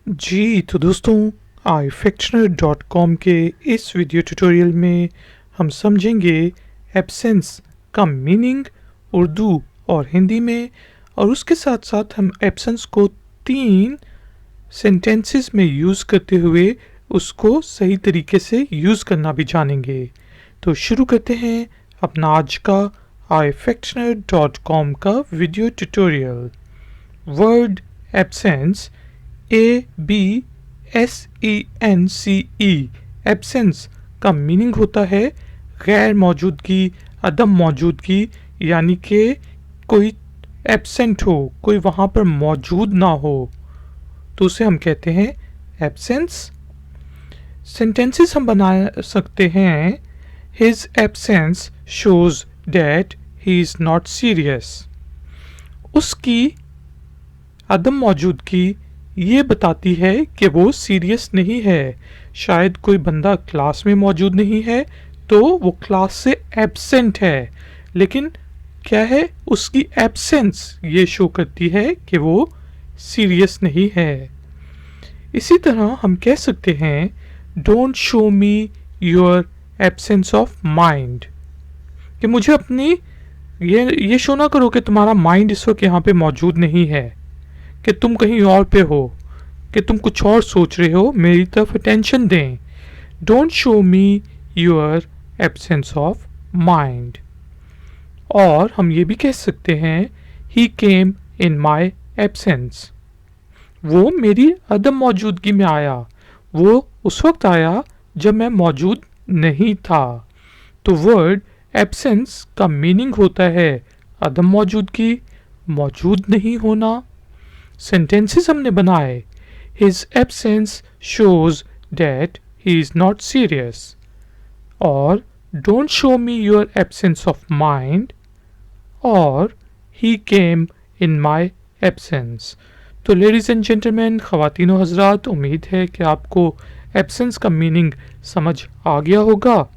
जी तो दोस्तों ifactner.com के इस वीडियो ट्यूटोरियल में हम समझेंगे एब्सेंस का मीनिंग उर्दू और हिंदी में, और उसके साथ साथ हम एब्सेंस को 3 सेंटेंसेस में यूज़ करते हुए उसको सही तरीके से यूज़ करना भी जानेंगे। तो शुरू करते हैं अपना आज का ifactner.com का video tutorial. Word absence ABSENCE absence का मीनिंग होता है गैर मौजूदगी, अदम मौजूदगी, यानी कि कोई एब्सेंट हो, कोई वहाँ पर मौजूद ना हो, तो उसे हम कहते हैं एब्सेंस। सेंटेंसेस हम बना सकते हैं his absence shows that he is not serious. उसकी अदम मौजूदगी ये बताती है कि वो सीरियस नहीं है। शायद कोई बंदा क्लास में मौजूद नहीं है तो वो क्लास से एब्सेंट है, लेकिन क्या है, उसकी एब्सेंस ये शो करती है कि वो सीरियस नहीं है। इसी तरह हम कह सकते हैं don't show me your absence of mind, कि मुझे अपनी ये शो ना करो कि तुम्हारा माइंड इस वक्त यहाँ पे मौजूद नहीं है, कि तुम कहीं और पे हो, कि तुम कुछ और सोच रहे हो, मेरी तरफ अटेंशन दें। Don't show me your absence of mind. और हम ये भी कह सकते हैं ही केम इन माई एब्सेंस, वो मेरी अदम मौजूदगी में आया, वो उस वक्त आया जब मैं मौजूद नहीं था। तो वर्ड एब्सेंस का मीनिंग होता है अदम मौजूदगी, मौजूद नहीं होना। सेंटेंसेस हमने बनाए his absence shows that he is not serious, और don't show me your absence of mind, और he came in my absence. तो लेडीज़ एंड जेंटलमैन, ख़वातीन और हज़रात, उम्मीद है कि आपको एब्सेंस का मीनिंग समझ आ गया होगा।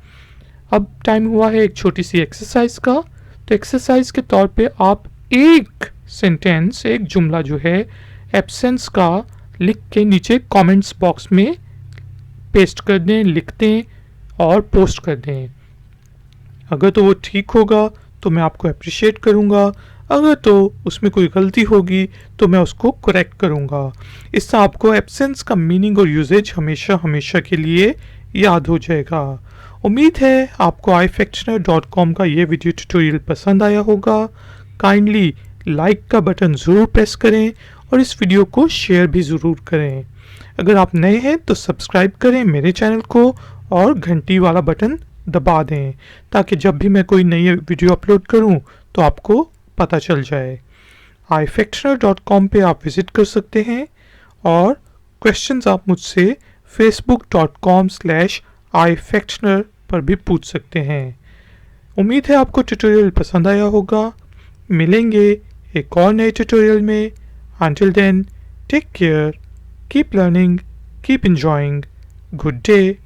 अब टाइम हुआ है एक छोटी सी एक्सरसाइज का। तो एक्सरसाइज के तौर पे आप एक सेंटेंस, एक जुमला जो है एब्सेंस का, लिख के नीचे कमेंट्स बॉक्स में पेस्ट कर दें, लिख दें और पोस्ट कर दें। अगर तो वो ठीक होगा तो मैं आपको अप्रिशिएट करूँगा, अगर तो उसमें कोई गलती होगी तो मैं उसको करेक्ट करूँगा। इससे आपको एब्सेंस का मीनिंग और यूजेज हमेशा हमेशा के लिए याद हो जाएगा। उम्मीद है आपको ifactner.com का ये वीडियो ट्यूटोरियल पसंद आया होगा। काइंडली लाइक का बटन ज़रूर प्रेस करें और इस वीडियो को शेयर भी ज़रूर करें। अगर आप नए हैं तो सब्सक्राइब करें मेरे चैनल को और घंटी वाला बटन दबा दें, ताकि जब भी मैं कोई नई वीडियो अपलोड करूं तो आपको पता चल जाए। ifactner.com पे आप विज़िट कर सकते हैं और क्वेश्चंस आप मुझसे facebook.com/ifactner पर भी पूछ सकते हैं। उम्मीद है आपको ट्यूटोरियल पसंद आया होगा। मिलेंगे एक और नए ट्यूटोरियल में। Until then, take care, keep learning, keep enjoying. Good day.